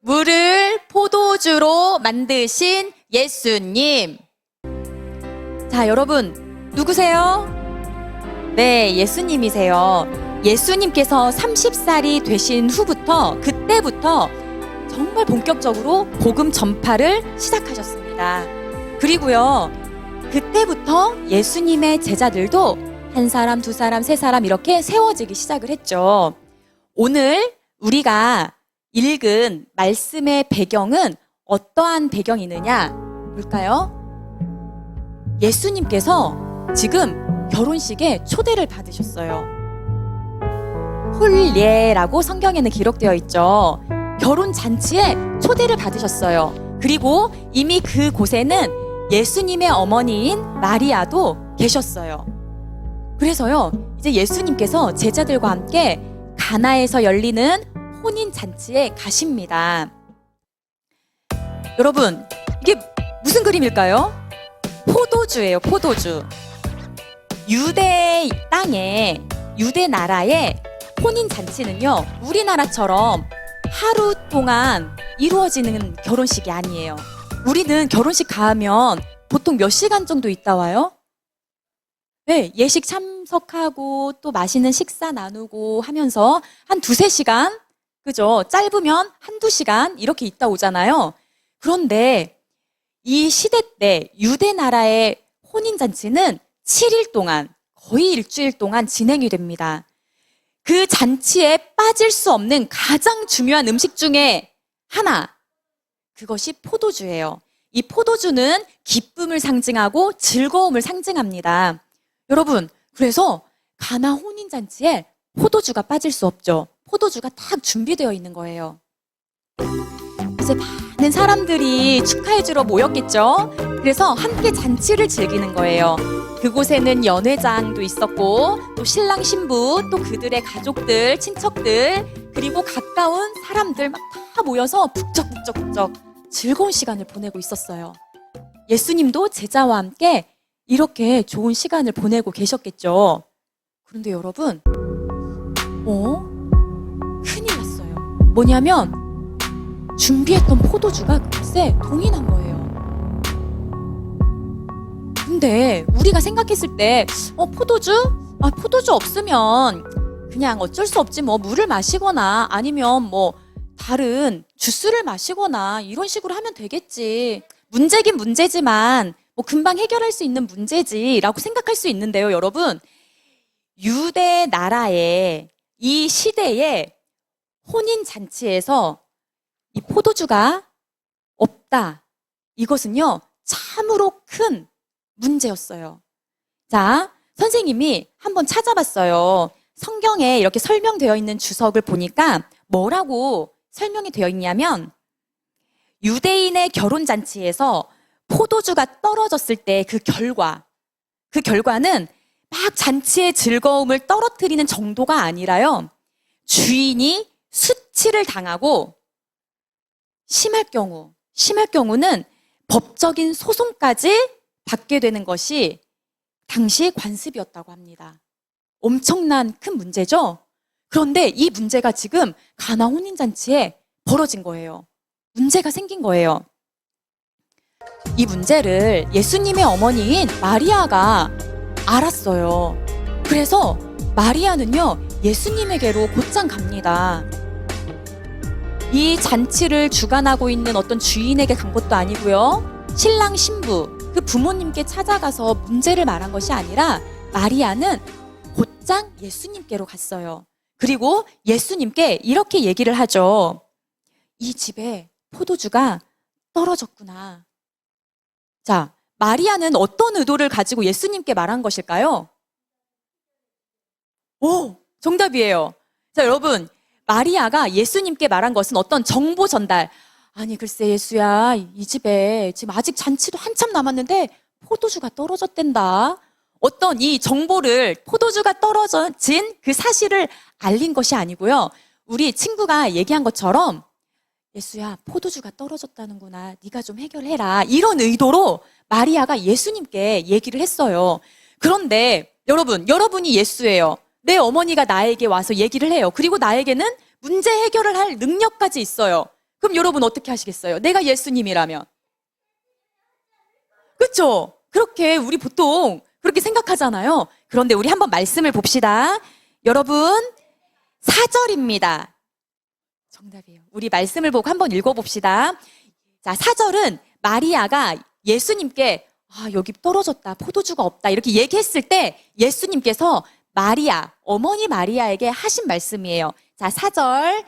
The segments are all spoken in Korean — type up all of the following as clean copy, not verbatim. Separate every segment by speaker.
Speaker 1: 물을 포도주로 만드신 예수님. 자, 여러분, 누구세요? 네, 예수님이세요. 예수님께서 30살이 되신 후부터, 그때부터 정말 본격적으로 복음 전파를 시작하셨습니다. 그리고요, 그때부터 예수님의 제자들도 한 사람, 두 사람, 세 사람 이렇게 세워지기 시작을 했죠. 오늘 우리가 읽은 말씀의 배경은 어떠한 배경이느냐 볼까요? 예수님께서 지금 결혼식에 초대를 받으셨어요. 홀례라고 성경에는 기록되어 있죠. 결혼 잔치에 초대를 받으셨어요. 그리고 이미 그곳에는 예수님의 어머니인 마리아도 계셨어요. 그래서요, 이제 예수님께서 제자들과 함께 가나에서 열리는 혼인 잔치에 가십니다. 여러분, 이게 무슨 그림일까요? 포도주예요, 포도주. 유대 땅에, 유대 나라의 혼인 잔치는요, 우리나라처럼 하루 동안 이루어지는 결혼식이 아니에요. 우리는 결혼식 가면 보통 몇 시간 정도 있다 와요? 네, 예식 참석하고 또 맛있는 식사 나누고 하면서 한 두세 시간, 그죠? 짧으면 한두 시간 이렇게 있다 오잖아요. 그런데 이 시대 때 유대 나라의 혼인잔치는 7일 동안, 거의 일주일 동안 진행이 됩니다. 그 잔치에 빠질 수 없는 가장 중요한 음식 중에 하나, 그것이 포도주예요. 이 포도주는 기쁨을 상징하고 즐거움을 상징합니다. 여러분, 그래서 가나 혼인잔치에 포도주가 빠질 수 없죠. 포도주가 딱 준비되어 있는 거예요. 이제 많은 사람들이 축하해주러 모였겠죠. 그래서 함께 잔치를 즐기는 거예요. 그곳에는 연회장도 있었고 또 신랑 신부 또 그들의 가족들, 친척들 그리고 가까운 사람들 막 다 모여서 북적북적 즐거운 시간을 보내고 있었어요. 예수님도 제자와 함께 이렇게 좋은 시간을 보내고 계셨겠죠. 그런데 여러분, 큰일 났어요. 뭐냐면 준비했던 포도주가 글쎄 동이 난 거예요. 근데 우리가 생각했을 때 포도주? 포도주 없으면 그냥 어쩔 수 없지 뭐 물을 마시거나 아니면 뭐 다른 주스를 마시거나 이런 식으로 하면 되겠지. 문제긴 문제지만 뭐 금방 해결할 수 있는 문제지라고 생각할 수 있는데요, 여러분. 유대 나라의 이 시대에 혼인 잔치에서 이 포도주가 없다. 이것은요, 참으로 큰 문제였어요. 자, 선생님이 한번 찾아봤어요. 성경에 이렇게 설명되어 있는 주석을 보니까 뭐라고 설명이 되어 있냐면 유대인의 결혼잔치에서 포도주가 떨어졌을 때 그 결과는 막 잔치의 즐거움을 떨어뜨리는 정도가 아니라요. 주인이 수치를 당하고 심할 경우는 법적인 소송까지 받게 되는 것이 당시 관습이었다고 합니다. 엄청난 큰 문제죠? 그런데 이 문제가 지금 가나 혼인잔치에 벌어진 거예요. 문제가 생긴 거예요. 이 문제를 예수님의 어머니인 마리아가 알았어요. 그래서 마리아는요, 예수님에게로 곧장 갑니다. 이 잔치를 주관하고 있는 어떤 주인에게 간 것도 아니고요. 신랑 신부, 그 부모님께 찾아가서 문제를 말한 것이 아니라 마리아는 곧장 예수님께로 갔어요. 그리고 예수님께 이렇게 얘기를 하죠. 이 집에 포도주가 떨어졌구나. 자, 마리아는 어떤 의도를 가지고 예수님께 말한 것일까요? 정답이에요. 자, 여러분, 마리아가 예수님께 말한 것은 어떤 정보 전달. 아니, 글쎄 예수야, 이 집에 지금 아직 잔치도 한참 남았는데 포도주가 떨어졌댄다. 어떤 이 정보를, 포도주가 떨어진 그 사실을 알린 것이 아니고요. 우리 친구가 얘기한 것처럼 예수야, 포도주가 떨어졌다는구나. 네가 좀 해결해라. 이런 의도로 마리아가 예수님께 얘기를 했어요. 그런데 여러분이 예수예요. 내 어머니가 나에게 와서 얘기를 해요. 그리고 나에게는 문제 해결을 할 능력까지 있어요. 그럼 여러분 어떻게 하시겠어요? 내가 예수님이라면. 그렇죠? 그렇게 우리 보통 그렇게 생각하잖아요. 그런데 우리 한번 말씀을 봅시다. 여러분, 4절입니다. 정답이에요. 우리 말씀을 보고 한번 읽어봅시다. 자, 4절은 마리아가 예수님께 여기 떨어졌다, 포도주가 없다 이렇게 얘기했을 때 예수님께서 마리아, 어머니 마리아에게 하신 말씀이에요. 자, 4절.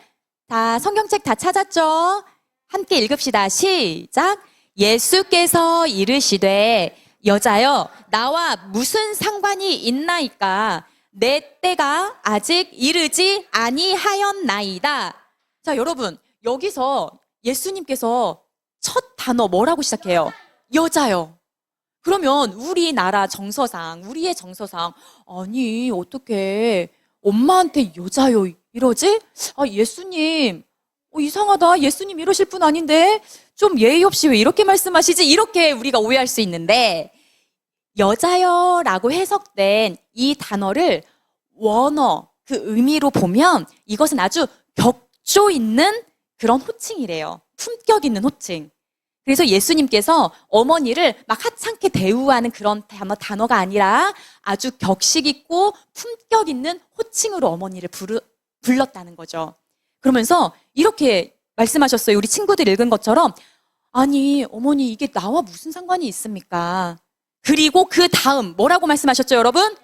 Speaker 1: 자, 성경책 다 찾았죠? 함께 읽읍시다. 시작. 예수께서 이르시되 여자여 나와 무슨 상관이 있나이까 내 때가 아직 이르지 아니하였나이다. 자, 여러분, 여기서 예수님께서 첫 단어 뭐라고 시작해요? 여자요. 그러면 우리나라 정서상, 우리의 정서상, 아니 어떻게 엄마한테 여자요 이러지? 예수님 이상하다. 예수님 이러실 분 아닌데 좀 예의 없이 왜 이렇게 말씀하시지? 이렇게 우리가 오해할 수 있는데, 여자여라고 해석된 이 단어를 원어 그 의미로 보면 이것은 아주 격조 있는 그런 호칭이래요. 품격 있는 호칭. 그래서 예수님께서 어머니를 막 하찮게 대우하는 그런 단어가 아니라 아주 격식 있고 품격 있는 호칭으로 어머니를 불렀다는 거죠. 그러면서 이렇게 말씀하셨어요. 우리 친구들 읽은 것처럼, 아니 어머니 이게 나와 무슨 상관이 있습니까? 그리고 그 다음 뭐라고 말씀하셨죠, 여러분?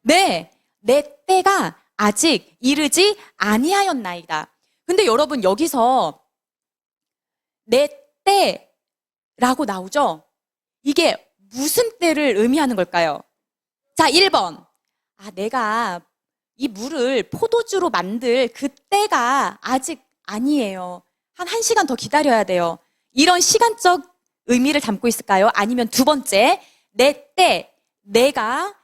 Speaker 1: 네, 내 때가 아직 이르지 아니하였나이다. 근데 여러분, 여기서 내 때라고 나오죠? 이게 무슨 때를 의미하는 걸까요? 자, 1번. 내가 이 물을 포도주로 만들 그 때가 아직 아니에요. 한 1시간 더 기다려야 돼요. 이런 시간적 의미를 담고 있을까요? 아니면 두 번째, 내 때, 내가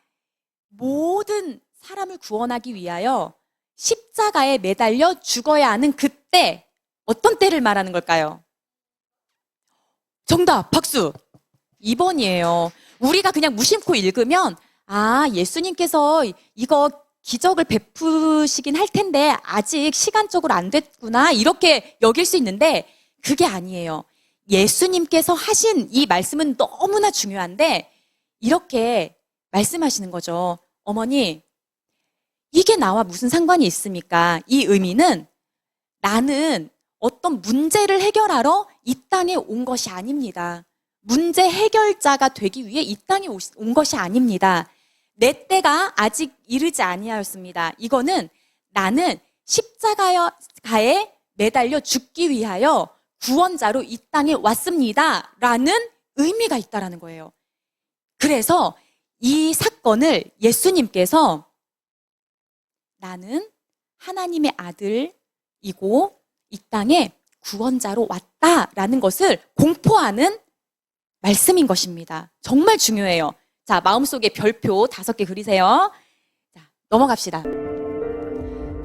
Speaker 1: 모든 사람을 구원하기 위하여 십자가에 매달려 죽어야 하는 그때, 어떤 때를 말하는 걸까요? 정답, 박수. 2번이에요. 우리가 그냥 무심코 읽으면 예수님께서 이거 기적을 베푸시긴 할 텐데 아직 시간적으로 안 됐구나 이렇게 여길 수 있는데, 그게 아니에요. 예수님께서 하신 이 말씀은 너무나 중요한데 이렇게 말씀하시는 거죠. 어머니, 이게 나와 무슨 상관이 있습니까? 이 의미는 나는 어떤 문제를 해결하러 이 땅에 온 것이 아닙니다. 문제 해결자가 되기 위해 이 땅에 온 것이 아닙니다. 내 때가 아직 이르지 아니하였습니다. 이거는 나는 십자가에 매달려 죽기 위하여 구원자로 이 땅에 왔습니다 라는 의미가 있다라는 거예요. 그래서 이 사건을 예수님께서 나는 하나님의 아들이고 이 땅에 구원자로 왔다라는 것을 공포하는 말씀인 것입니다. 정말 중요해요. 자, 마음속에 별표 5개 그리세요. 자, 넘어갑시다.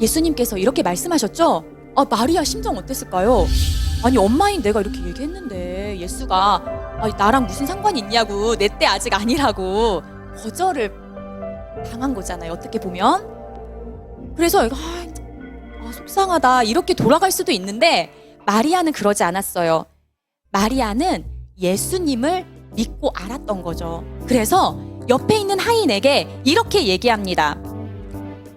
Speaker 1: 예수님께서 이렇게 말씀하셨죠? 마리아 심정 어땠을까요? 아니, 엄마인 내가 이렇게 얘기했는데 예수가 나랑 무슨 상관이 있냐고, 내 때 아직 아니라고 거절을 당한 거잖아요, 어떻게 보면. 그래서 속상하다 이렇게 돌아갈 수도 있는데 마리아는 그러지 않았어요. 마리아는 예수님을 믿고 알았던 거죠. 그래서 옆에 있는 하인에게 이렇게 얘기합니다.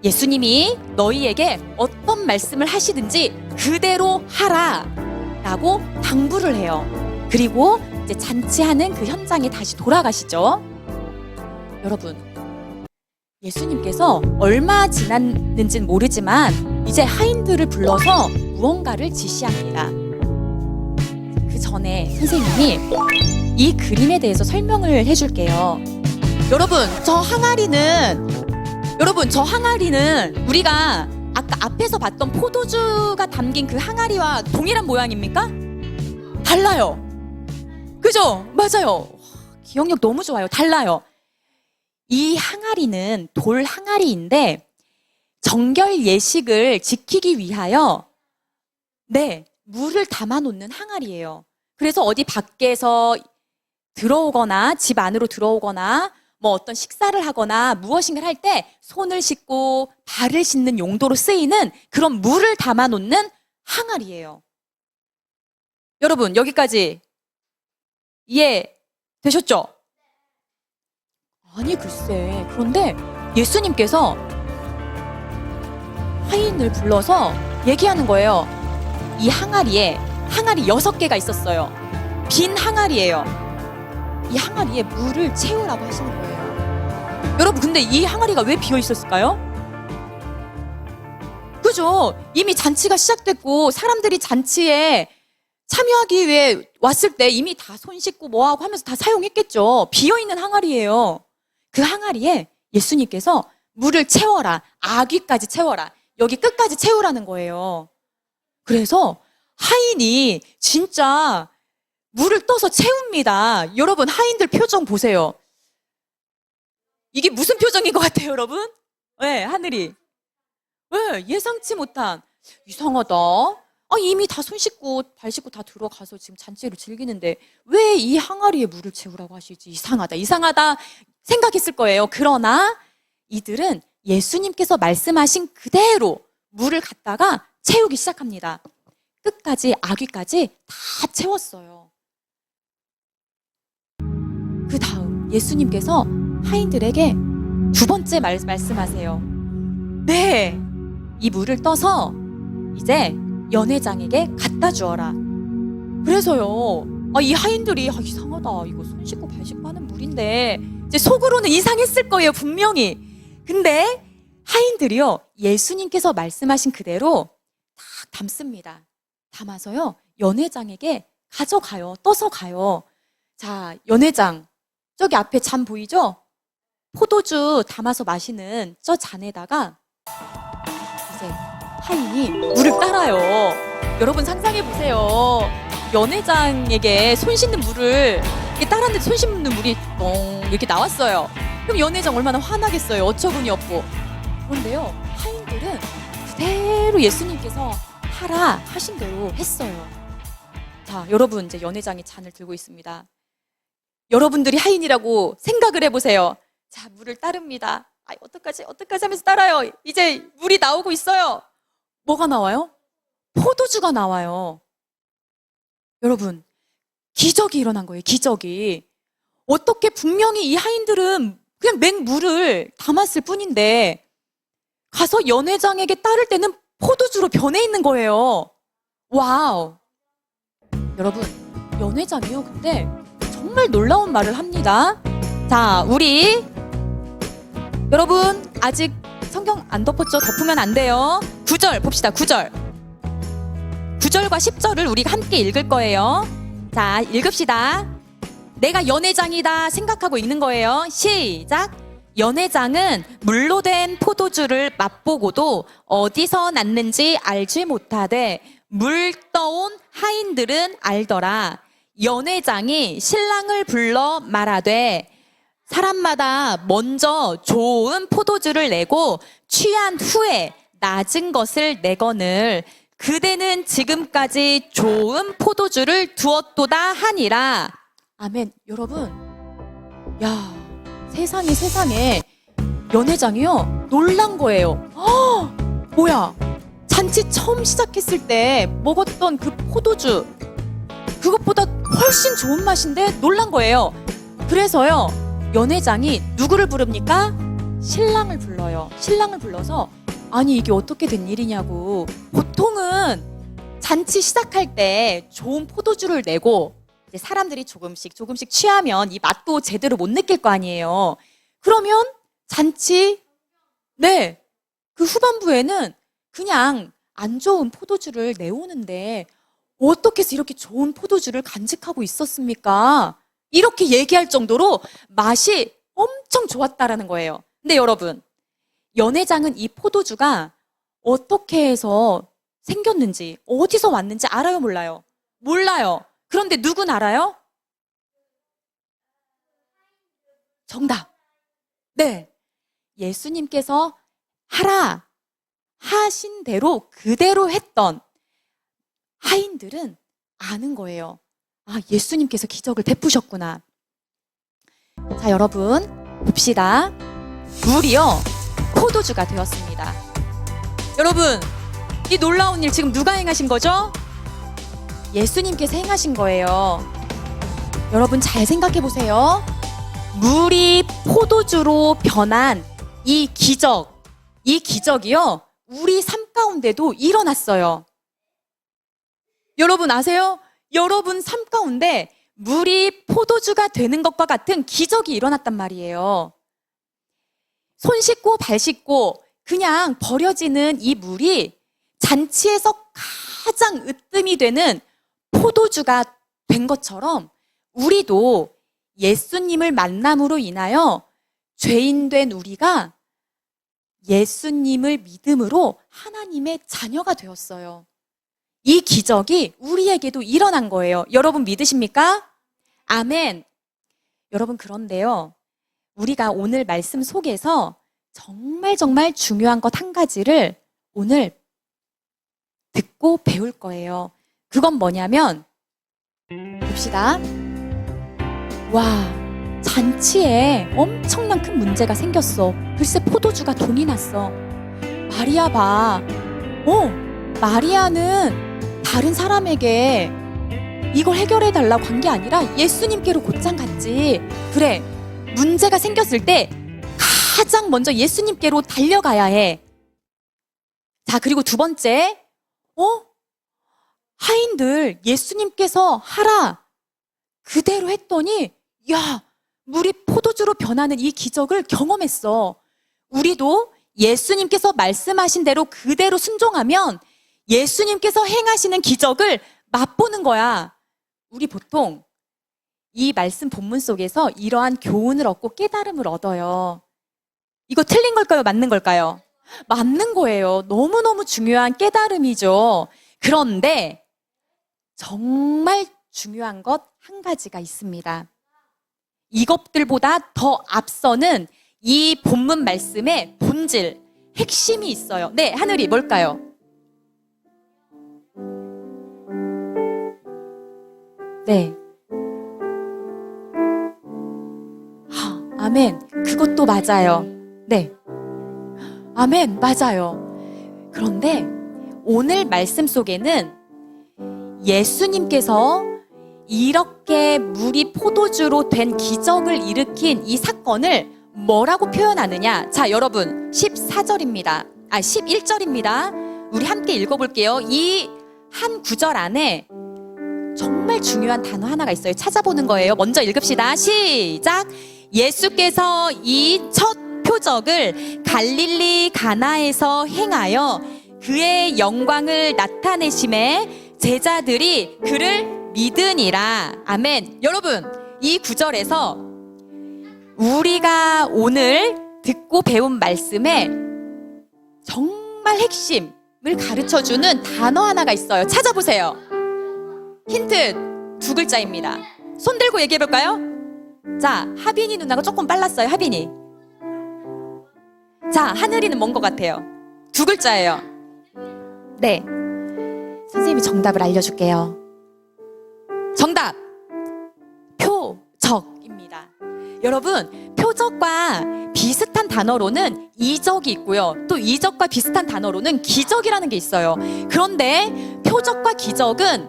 Speaker 1: 예수님이 너희에게 어떤 말씀을 하시든지 그대로 하라 라고 당부를 해요. 그리고 이제 잔치하는 그 현장에 다시 돌아가시죠. 여러분, 예수님께서 얼마 지났는지는 모르지만 이제 하인들을 불러서 무언가를 지시합니다. 그 전에 선생님이 이 그림에 대해서 설명을 해줄게요. 여러분, 저 항아리는 우리가 아까 앞에서 봤던 포도주가 담긴 그 항아리와 동일한 모양입니까? 달라요. 그죠? 맞아요. 기억력 너무 좋아요. 달라요. 이 항아리는 돌 항아리인데 정결 예식을 지키기 위하여 물을 담아놓는 항아리예요. 그래서 어디 밖에서 들어오거나 집 안으로 들어오거나 어떤 식사를 하거나 무엇인가를 할 때 손을 씻고 발을 씻는 용도로 쓰이는 그런 물을 담아놓는 항아리예요. 여러분, 여기까지 이해 되셨죠? 아니, 글쎄. 그런데 예수님께서 하인을 불러서 얘기하는 거예요. 이 항아리에 항아리 6개가 있었어요. 빈 항아리예요. 이 항아리에 물을 채우라고 하시는 거예요. 여러분, 근데 이 항아리가 왜 비어 있었을까요? 그죠? 이미 잔치가 시작됐고 사람들이 잔치에 참여하기 위해 왔을 때 이미 다 손 씻고 뭐하고 하면서 다 사용했겠죠. 비어있는 항아리예요. 그 항아리에 예수님께서 물을 채워라. 아귀까지 채워라. 여기 끝까지 채우라는 거예요. 그래서 하인이 진짜 물을 떠서 채웁니다. 여러분, 하인들 표정 보세요. 이게 무슨 표정인 것 같아요, 여러분? 네, 하늘이. 네, 예상치 못한. 이상하다. 이미 다 손 씻고 발 씻고 다 들어가서 지금 잔치를 즐기는데 왜 이 항아리에 물을 채우라고 하시지? 이상하다 생각했을 거예요. 그러나 이들은 예수님께서 말씀하신 그대로 물을 갖다가 채우기 시작합니다. 끝까지 아귀까지 다 채웠어요. 그 다음 예수님께서 하인들에게 두 번째 말씀하세요. 네, 이 물을 떠서 이제 연회장에게 갖다 주어라. 그래서요, 이 하인들이 이상하다. 이거 손 씻고 발 씻고 하는 물인데 이제 속으로는 이상했을 거예요, 분명히. 근데 하인들이요, 예수님께서 말씀하신 그대로 딱 담습니다. 담아서요, 연회장에게 가져가요. 떠서 가요. 자, 연회장 저기 앞에 잔 보이죠? 포도주 담아서 마시는 저 잔에다가 이제 하인이 물을 따라요. 여러분 상상해 보세요. 연회장에게 손 씻는 물을 이렇게 따랐는데 손 씻는 물이 똥 이렇게 나왔어요. 그럼 연회장 얼마나 화나겠어요. 어처구니 없고. 그런데요, 하인들은 그대로 예수님께서 하라 하신 대로 했어요. 자, 여러분 이제 연회장이 잔을 들고 있습니다. 여러분들이 하인이라고 생각을 해보세요. 자, 물을 따릅니다. 어떡하지 하면서 따라요. 이제 물이 나오고 있어요. 뭐가 나와요? 포도주가 나와요. 여러분, 기적이 일어난 거예요. 기적이. 어떻게 분명히 이 하인들은 그냥 맹물을 담았을 뿐인데 가서 연회장에게 따를 때는 포도주로 변해 있는 거예요. 와우. 여러분, 연회장이요. 근데 정말 놀라운 말을 합니다. 자, 우리 여러분 아직 성경 안 덮었죠? 덮으면 안 돼요. 9절 봅시다. 9절과 10절을 우리가 함께 읽을 거예요. 자, 읽읍시다. 내가 연회장이다 생각하고 읽는 거예요. 시작. 연회장은 물로 된 포도주를 맛보고도 어디서 났는지 알지 못하되 물 떠온 하인들은 알더라. 연회장이 신랑을 불러 말하되 사람마다 먼저 좋은 포도주를 내고 취한 후에 낮은 것을 내거늘 그대는 지금까지 좋은 포도주를 두었도다 하니라. 아멘. 여러분, 야, 세상에 연회장이요 놀란 거예요. 뭐야, 잔치 처음 시작했을 때 먹었던 그 포도주 그것보다 훨씬 좋은 맛인데 놀란 거예요. 그래서요, 연회장이 누구를 부릅니까? 신랑을 불러요. 신랑을 불러서 아니 이게 어떻게 된 일이냐고. 보통은 잔치 시작할 때 좋은 포도주를 내고 이제 사람들이 조금씩 취하면 이 맛도 제대로 못 느낄 거 아니에요. 그러면 잔치 그 후반부에는 그냥 안 좋은 포도주를 내오는데 어떻게 해서 이렇게 좋은 포도주를 간직하고 있었습니까? 이렇게 얘기할 정도로 맛이 엄청 좋았다라는 거예요. 근데 여러분, 연회장은 이 포도주가 어떻게 해서 생겼는지, 어디서 왔는지 알아요, 몰라요? 몰라요. 그런데 누군 알아요? 정답. 네. 예수님께서 하라 하신 대로 그대로 했던 하인들은 아는 거예요. 예수님께서 기적을 베푸셨구나. 자, 여러분 봅시다. 물이요 포도주가 되었습니다. 여러분, 이 놀라운 일 지금 누가 행하신 거죠? 예수님께서 행하신 거예요. 여러분 잘 생각해 보세요. 물이 포도주로 변한 이 기적이요. 우리 삶 가운데도 일어났어요. 여러분 아세요? 여러분 삶 가운데 물이 포도주가 되는 것과 같은 기적이 일어났단 말이에요. 손 씻고 발 씻고 그냥 버려지는 이 물이 잔치에서 가장 으뜸이 되는 포도주가 된 것처럼 우리도 예수님을 만남으로 인하여 죄인 된 우리가 예수님을 믿음으로 하나님의 자녀가 되었어요. 이 기적이 우리에게도 일어난 거예요. 여러분 믿으십니까? 아멘. 여러분 그런데요. 우리가 오늘 말씀 속에서 정말 중요한 것 한 가지를 오늘 듣고 배울 거예요. 그건 뭐냐면 봅시다. 와, 잔치에 엄청난 큰 문제가 생겼어. 글쎄 포도주가 동이 났어. 마리아 봐. 마리아는 다른 사람에게 이걸 해결해달라고 한 게 아니라 예수님께로 곧장 갔지. 그래, 문제가 생겼을 때 가장 먼저 예수님께로 달려가야 해. 자, 그리고 두 번째, 하인들 예수님께서 하라 그대로 했더니 야, 물이 포도주로 변하는 이 기적을 경험했어. 우리도 예수님께서 말씀하신 대로 그대로 순종하면 예수님께서 행하시는 기적을 맛보는 거야. 우리 보통 이 말씀 본문 속에서 이러한 교훈을 얻고 깨달음을 얻어요. 이거 틀린 걸까요? 맞는 걸까요? 맞는 거예요. 너무너무 중요한 깨달음이죠. 그런데 정말 중요한 것 한 가지가 있습니다. 이것들보다 더 앞서는 이 본문 말씀의 본질, 핵심이 있어요. 네, 하늘이 뭘까요? 네. 아멘. 그것도 맞아요. 네. 아멘. 맞아요. 그런데 오늘 말씀 속에는 예수님께서 이렇게 물이 포도주로 된 기적을 일으킨 이 사건을 뭐라고 표현하느냐? 자, 여러분 14절입니다. 11절입니다. 우리 함께 읽어볼게요. 이 한 구절 안에 정말 중요한 단어 하나가 있어요. 찾아보는 거예요. 먼저 읽읍시다. 시작. 예수께서 이 첫 표적을 갈릴리 가나에서 행하여 그의 영광을 나타내심에 제자들이 그를 믿으니라. 아멘. 여러분, 이 구절에서 우리가 오늘 듣고 배운 말씀에 정말 핵심을 가르쳐주는 단어 하나가 있어요. 찾아보세요. 힌트 두 글자입니다. 손 들고 얘기해볼까요? 자, 하빈이 누나가 조금 빨랐어요. 하빈이. 자, 하늘이는 뭔 것 같아요? 두 글자예요. 네, 선생님이 정답을 알려줄게요. 정답! 표적입니다. 여러분, 표적과 비슷한 단어로는 이적이 있고요. 또 이적과 비슷한 단어로는 기적이라는 게 있어요. 그런데 표적과 기적은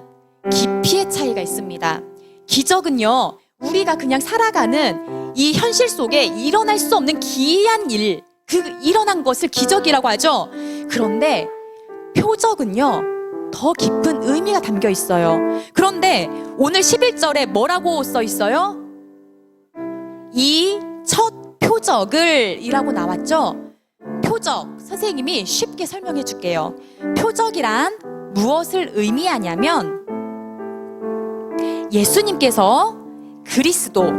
Speaker 1: 깊이의 차이가 있습니다. 기적은요, 우리가 그냥 살아가는 이 현실 속에 일어날 수 없는 기이한 일, 일어난 것을 기적이라고 하죠. 그런데 표적은요, 더 깊은 의미가 담겨 있어요. 그런데 오늘 11절에 뭐라고 써 있어요? 이 첫 표적을 이라고 나왔죠. 표적, 선생님이 쉽게 설명해 줄게요. 표적이란 무엇을 의미하냐면 예수님께서 그리스도,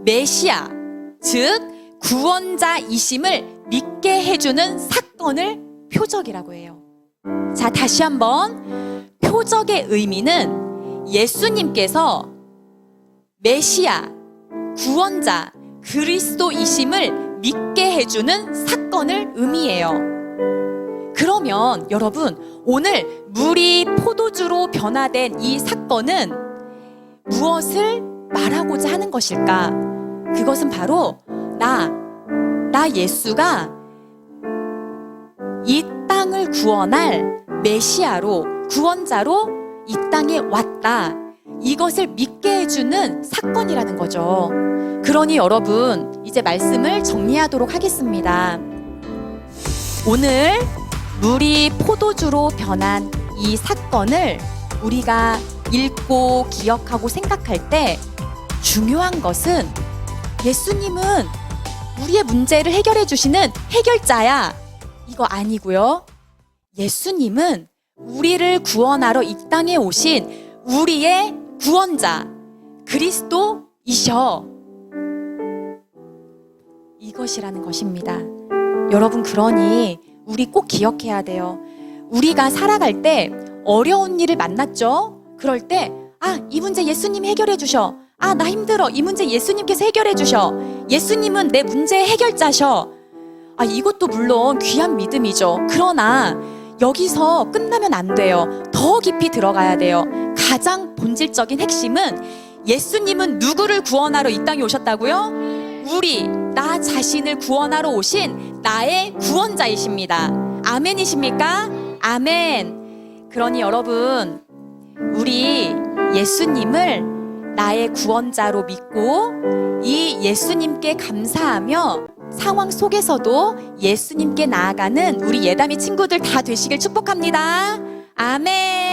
Speaker 1: 메시아, 즉 구원자이심을 믿게 해주는 사건을 표적이라고 해요. 자, 다시 한번. 표적의 의미는 예수님께서 메시아, 구원자, 그리스도이심을 믿게 해주는 사건을 의미해요. 그러면 여러분, 오늘 물이 포도주로 변화된 이 사건은 무엇을 말하고자 하는 것일까? 그것은 바로 나 예수가 이 땅을 구원할 메시아로, 구원자로 이 땅에 왔다. 이것을 믿게 해주는 사건이라는 거죠. 그러니 여러분, 이제 말씀을 정리하도록 하겠습니다. 오늘 물이 포도주로 변한 이 사건을 우리가 읽고 기억하고 생각할 때 중요한 것은 예수님은 우리의 문제를 해결해 주시는 해결자야. 이거 아니고요. 예수님은 우리를 구원하러 이 땅에 오신 우리의 구원자, 그리스도이셔. 이것이라는 것입니다. 여러분, 그러니 우리 꼭 기억해야 돼요. 우리가 살아갈 때 어려운 일을 만났죠? 그럴 때, 이 문제 예수님이 해결해 주셔. 나 힘들어. 이 문제 예수님께서 해결해 주셔. 예수님은 내 문제의 해결자셔. 이것도 물론 귀한 믿음이죠. 그러나 여기서 끝나면 안 돼요. 더 깊이 들어가야 돼요. 가장 본질적인 핵심은 예수님은 누구를 구원하러 이 땅에 오셨다고요? 나 자신을 구원하러 오신 나의 구원자이십니다. 아멘이십니까? 아멘. 그러니 여러분, 우리 예수님을 나의 구원자로 믿고 이 예수님께 감사하며 상황 속에서도 예수님께 나아가는 우리 예담이 친구들 다 되시길 축복합니다. 아멘.